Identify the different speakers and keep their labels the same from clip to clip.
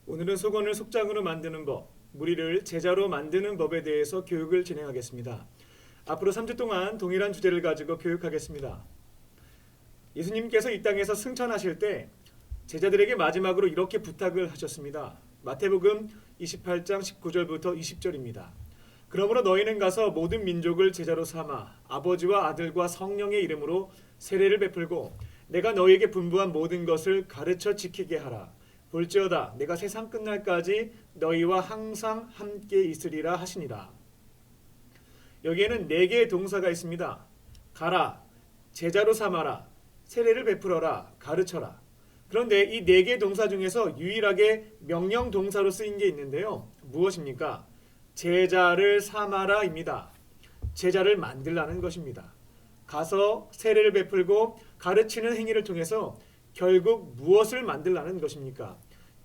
Speaker 1: 오늘은 속언을 속장으로 만드는 법, 무리를 제자로 만드는 법에 대해서 교육을 진행하겠습니다. 앞으로 3주 동안 동일한 주제를 가지고 교육하겠습니다. 예수님께서 이 땅에서 승천하실 때 제자들에게 마지막으로 이렇게 부탁을 하셨습니다. 마태복음 28장 19절부터 20절입니다. 그러므로 너희는 가서 모든 민족을 제자로 삼아 아버지와 아들과 성령의 이름으로 세례를 베풀고 내가 너희에게 분부한 모든 것을 가르쳐 지키게 하라. 볼지어다 내가 세상 끝날까지 너희와 항상 함께 있으리라 하시니라. 여기에는 4개의 동사가 있습니다. 가라, 제자로 삼아라, 세례를 베풀어라, 가르쳐라. 그런데 이 4개의 동사 중에서 유일하게 명령 동사로 쓰인 게 있는데요. 무엇입니까? 제자를 삼아라입니다. 제자를 만들라는 것입니다. 가서 세례를 베풀고 가르치는 행위를 통해서 결국 무엇을 만들라는 것입니까?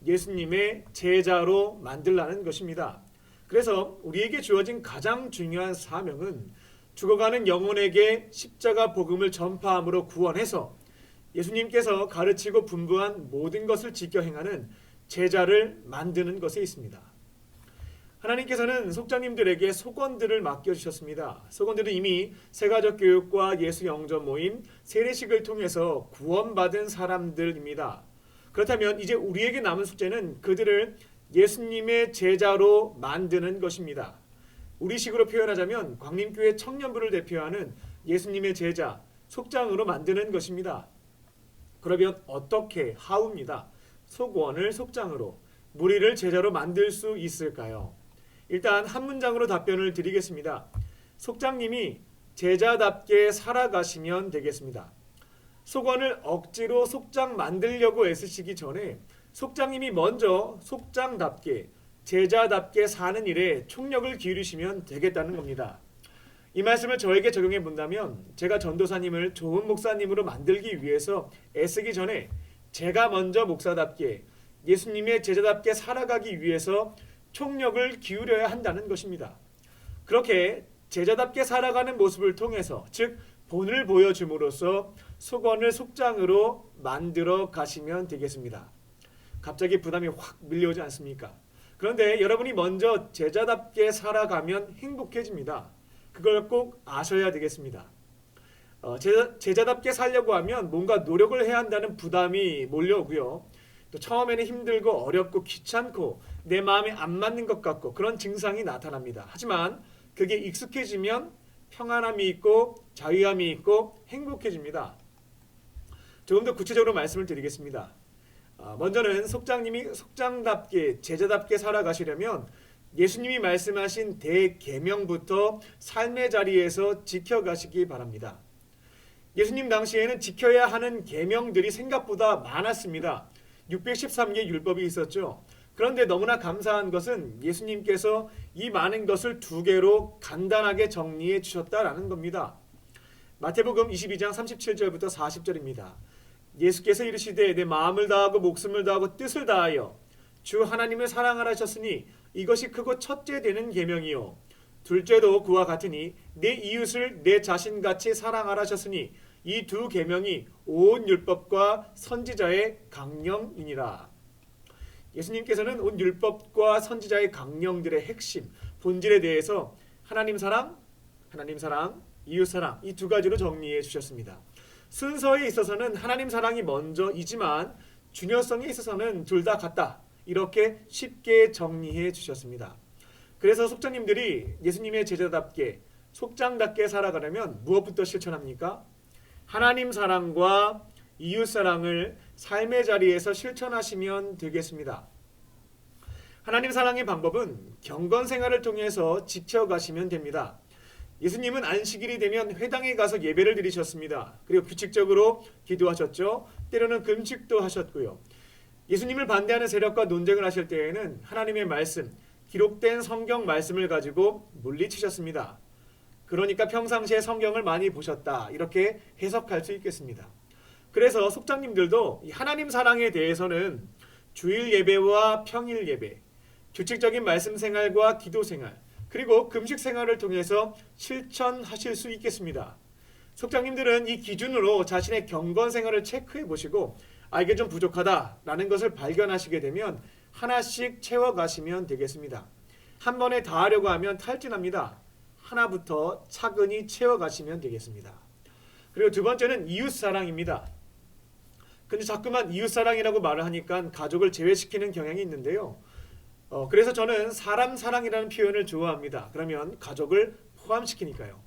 Speaker 1: 예수님의 제자로 만들라는 것입니다. 그래서 우리에게 주어진 가장 중요한 사명은 죽어가는 영혼에게 십자가 복음을 전파함으로 구원해서 예수님께서 가르치고 분부한 모든 것을 지켜 행하는 제자를 만드는 것에 있습니다. 하나님께서는 속장님들에게 속언들을 맡겨주셨습니다. 속언들은 이미 세가족 교육과 예수 영접 모임, 세례식을 통해서 구원받은 사람들입니다. 그렇다면 이제 우리에게 남은 숙제는 그들을 예수님의 제자로 만드는 것입니다. 우리식으로 표현하자면 광림교회 청년부를 대표하는 예수님의 제자, 속장으로 만드는 것입니다. 그러면 어떻게, how입니다. 속원을 속장으로, 무리를 제자로 만들 수 있을까요? 일단 한 문장으로 답변을 드리겠습니다. 속장님이 제자답게 살아가시면 되겠습니다. 속언을 억지로 속장 만들려고 애쓰시기 전에 속장님이 먼저 속장답게 제자답게 사는 일에 총력을 기울이시면 되겠다는 겁니다. 이 말씀을 저에게 적용해 본다면 제가 전도사님을 좋은 목사님으로 만들기 위해서 애쓰기 전에 제가 먼저 목사답게 예수님의 제자답게 살아가기 위해서 총력을 기울여야 한다는 것입니다. 그렇게 제자답게 살아가는 모습을 통해서 즉 본을 보여줌으로써 속언을 속장으로 만들어 가시면 되겠습니다. 갑자기 부담이 확 밀려오지 않습니까? 그런데 여러분이 먼저 제자답게 살아가면 행복해집니다. 그걸 꼭 아셔야 되겠습니다. 제자답게 살려고 하면 뭔가 노력을 해야 한다는 부담이 몰려오고요. 또 처음에는 힘들고 어렵고 귀찮고 내 마음에 안 맞는 것 같고 그런 증상이 나타납니다. 하지만 그게 익숙해지면 평안함이 있고 자유함이 있고 행복해집니다. 조금 더 구체적으로 말씀을 드리겠습니다. 먼저는 속장님이 속장답게 제자답게 살아가시려면 예수님이 말씀하신 대계명부터 삶의 자리에서 지켜가시기 바랍니다. 예수님 당시에는 지켜야 하는 계명들이 생각보다 많았습니다. 613개 율법이 있었죠. 그런데 너무나 감사한 것은 예수님께서 이 많은 것을 2개로 간단하게 정리해 주셨다라는 겁니다. 마태복음 22장 37절부터 40절입니다. 예수께서 이르시되 내 마음을 다하고 목숨을 다하고 뜻을 다하여 주 하나님을 사랑하라 하셨으니 이것이 크고 첫째 되는 계명이요 둘째도 그와 같으니 내 이웃을 내 자신같이 사랑하라 하셨으니 이 2 계명이 온 율법과 선지자의 강령이니라. 예수님께서는 온 율법과 선지자의 강령들의 핵심, 본질에 대해서 하나님 사랑, 이웃 사랑 이 2가지로 정리해 주셨습니다. 순서에 있어서는 하나님 사랑이 먼저이지만 중요성에 있어서는 둘 다 같다. 이렇게 쉽게 정리해 주셨습니다. 그래서 속장님들이 예수님의 제자답게 속장답게 살아가려면 무엇부터 실천합니까? 하나님 사랑과 이웃 사랑을 삶의 자리에서 실천하시면 되겠습니다. 하나님 사랑의 방법은 경건 생활을 통해서 지켜가시면 됩니다. 예수님은 안식일이 되면 회당에 가서 예배를 드리셨습니다. 그리고 규칙적으로 기도하셨죠. 때로는 금식도 하셨고요. 예수님을 반대하는 세력과 논쟁을 하실 때에는 하나님의 말씀, 기록된 성경 말씀을 가지고 물리치셨습니다. 그러니까 평상시에 성경을 많이 보셨다. 이렇게 해석할 수 있겠습니다. 그래서 속장님들도 하나님 사랑에 대해서는 주일 예배와 평일 예배, 규칙적인 말씀 생활과 기도 생활, 그리고 금식 생활을 통해서 실천하실 수 있겠습니다. 속장님들은 이 기준으로 자신의 경건 생활을 체크해 보시고 이게 좀 부족하다라는 것을 발견하시게 되면 하나씩 채워가시면 되겠습니다. 한 번에 다 하려고 하면 탈진합니다. 하나부터 차근히 채워가시면 되겠습니다. 그리고 두 번째는 이웃사랑입니다. 근데 자꾸만 이웃사랑이라고 말을 하니까 가족을 제외시키는 경향이 있는데요. 그래서 저는 사람 사랑이라는 표현을 좋아합니다. 그러면 가족을 포함시키니까요.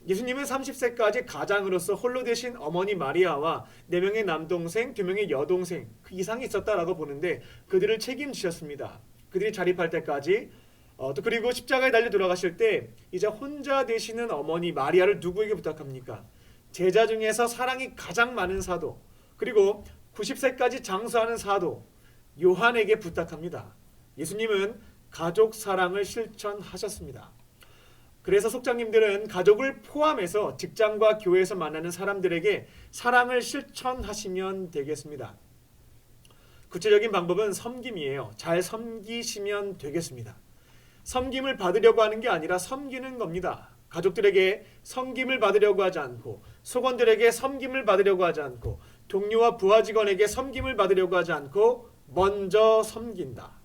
Speaker 1: 예수님은 30세까지 가장으로서 홀로 되신 어머니 마리아와 4명의 남동생, 2명의 여동생 그 이상이 있었다라고 보는데 그들을 책임지셨습니다. 그들이 자립할 때까지 또 그리고 십자가에 달려 돌아가실 때 이제 혼자 되시는 어머니 마리아를 누구에게 부탁합니까? 제자 중에서 사랑이 가장 많은 사도 그리고 90세까지 장수하는 사도 요한에게 부탁합니다. 예수님은 가족 사랑을 실천하셨습니다. 그래서 속장님들은 가족을 포함해서 직장과 교회에서 만나는 사람들에게 사랑을 실천하시면 되겠습니다. 구체적인 방법은 섬김이에요. 잘 섬기시면 되겠습니다. 섬김을 받으려고 하는 게 아니라 섬기는 겁니다. 가족들에게 섬김을 받으려고 하지 않고 속원들에게 섬김을 받으려고 하지 않고 동료와 부하 직원에게 섬김을 받으려고 하지 않고 먼저 섬긴다.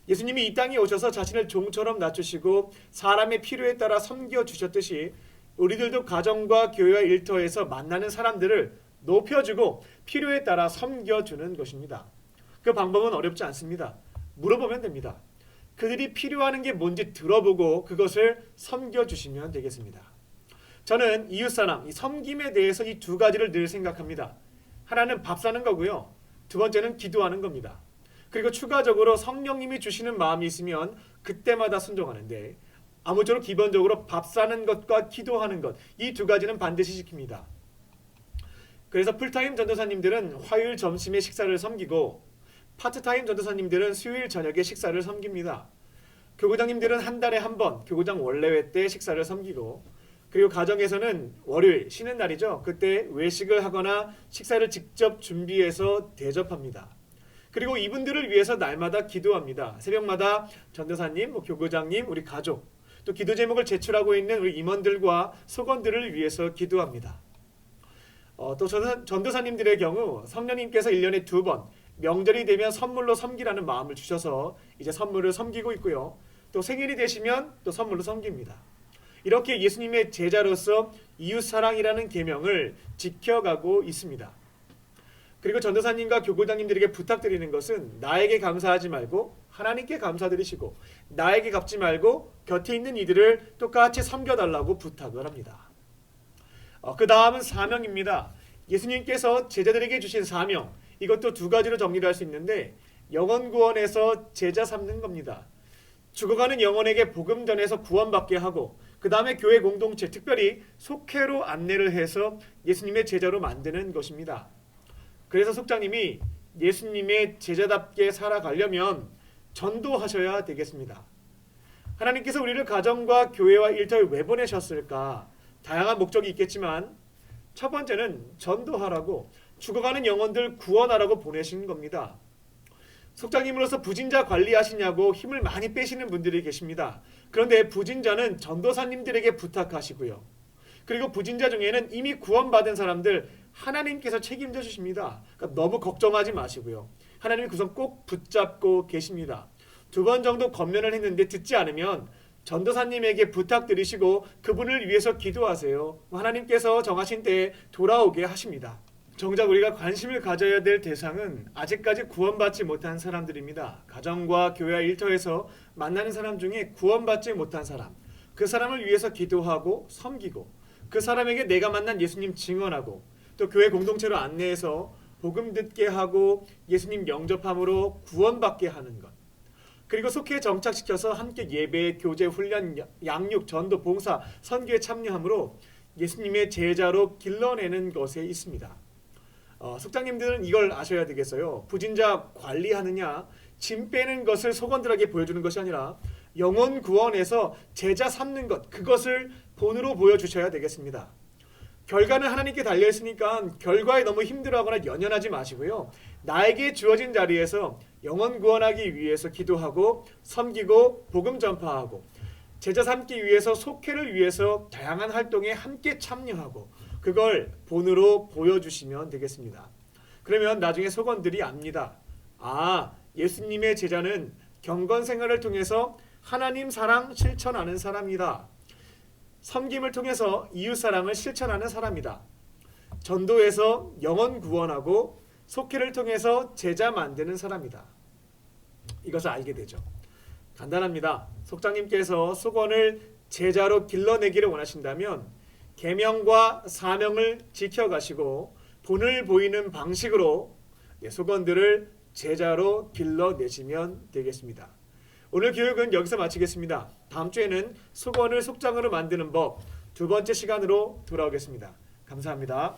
Speaker 1: 예수님이 이 땅에 오셔서 자신을 종처럼 낮추시고 사람의 필요에 따라 섬겨주셨듯이 우리들도 가정과 교회와 일터에서 만나는 사람들을 높여주고 필요에 따라 섬겨주는 것입니다. 그 방법은 어렵지 않습니다. 물어보면 됩니다. 그들이 필요하는 게 뭔지 들어보고 그것을 섬겨주시면 되겠습니다. 저는 이웃사랑, 이 섬김에 대해서 이 두 가지를 늘 생각합니다. 하나는 밥 사는 거고요. 두 번째는 기도하는 겁니다. 그리고 추가적으로 성령님이 주시는 마음이 있으면 그때마다 순종하는데 아무쪼록 기본적으로 밥 사는 것과 기도하는 것 이 두 가지는 반드시 지킵니다. 그래서 풀타임 전도사님들은 화요일 점심에 식사를 섬기고 파트타임 전도사님들은 수요일 저녁에 식사를 섬깁니다. 교구장님들은 한 달에 한 번 교구장 원래회 때 식사를 섬기고 그리고 가정에서는 월요일 쉬는 날이죠. 그때 외식을 하거나 식사를 직접 준비해서 대접합니다. 그리고 이분들을 위해서 날마다 기도합니다. 새벽마다 전도사님, 교구장님, 우리 가족 또 기도 제목을 제출하고 있는 우리 임원들과 속원들을 위해서 기도합니다. 또 전도사님들의 경우 성령님께서 1년에 2번 명절이 되면 선물로 섬기라는 마음을 주셔서 이제 선물을 섬기고 있고요. 또 생일이 되시면 또 선물로 섬깁니다. 이렇게 예수님의 제자로서 이웃사랑이라는 계명을 지켜가고 있습니다. 그리고 전도사님과 교구장님들에게 부탁드리는 것은 나에게 감사하지 말고 하나님께 감사드리시고 나에게 갚지 말고 곁에 있는 이들을 똑같이 섬겨달라고 부탁을 합니다. 그 다음은 사명입니다. 예수님께서 제자들에게 주신 사명 이것도 두 가지로 정리를 할 수 있는데 영혼 구원에서 제자 삼는 겁니다. 죽어가는 영혼에게 복음 전해서 구원받게 하고 그 다음에 교회 공동체 특별히 속회로 안내를 해서 예수님의 제자로 만드는 것입니다. 그래서 속장님이 예수님의 제자답게 살아가려면 전도하셔야 되겠습니다. 하나님께서 우리를 가정과 교회와 일터에 왜 보내셨을까? 다양한 목적이 있겠지만 첫 번째는 전도하라고 죽어가는 영혼들 구원하라고 보내신 겁니다. 속장님으로서 부진자 관리하시냐고 힘을 많이 빼시는 분들이 계십니다. 그런데 부진자는 전도사님들에게 부탁하시고요. 그리고 부진자 중에는 이미 구원받은 사람들 하나님께서 책임져 주십니다. 그러니까 너무 걱정하지 마시고요. 하나님이 그 손 꼭 붙잡고 계십니다. 2번 정도 권면을 했는데 듣지 않으면 전도사님에게 부탁드리시고 그분을 위해서 기도하세요. 하나님께서 정하신 때에 돌아오게 하십니다. 정작 우리가 관심을 가져야 될 대상은 아직까지 구원받지 못한 사람들입니다. 가정과 교회와 일터에서 만나는 사람 중에 구원받지 못한 사람, 그 사람을 위해서 기도하고 섬기고 그 사람에게 내가 만난 예수님 증언하고 또 교회 공동체로 안내해서 복음 듣게 하고 예수님 영접함으로 구원받게 하는 것, 그리고 속회에 정착시켜서 함께 예배, 교제, 훈련, 양육, 전도, 봉사, 선교에 참여함으로 예수님의 제자로 길러내는 것에 있습니다. 속장님들은 이걸 아셔야 되겠어요. 부진자 관리하느냐, 짐 빼는 것을 속원들에게 보여주는 것이 아니라 영혼 구원에서 제자 삼는 것, 그것을 본으로 보여주셔야 되겠습니다. 결과는 하나님께 달려있으니까 결과에 너무 힘들어하거나 연연하지 마시고요. 나에게 주어진 자리에서 영혼 구원하기 위해서 기도하고 섬기고 복음 전파하고 제자 삼기 위해서 속회를 위해서 다양한 활동에 함께 참여하고 그걸 본으로 보여주시면 되겠습니다. 그러면 나중에 속원들이 압니다. 아, 예수님의 제자는 경건 생활을 통해서 하나님 사랑 실천하는 사람이다. 섬김을 통해서 이웃 사랑을 실천하는 사람이다. 전도에서 영혼 구원하고 속회를 통해서 제자 만드는 사람이다. 이것을 알게 되죠. 간단합니다. 속장님께서 속원을 제자로 길러내기를 원하신다면 계명과 사명을 지켜가시고 본을 보이는 방식으로 속원들을 제자로 길러내시면 되겠습니다. 오늘 교육은 여기서 마치겠습니다. 다음 주에는 속원을 속장으로 만드는 법 두 번째 시간으로 돌아오겠습니다. 감사합니다.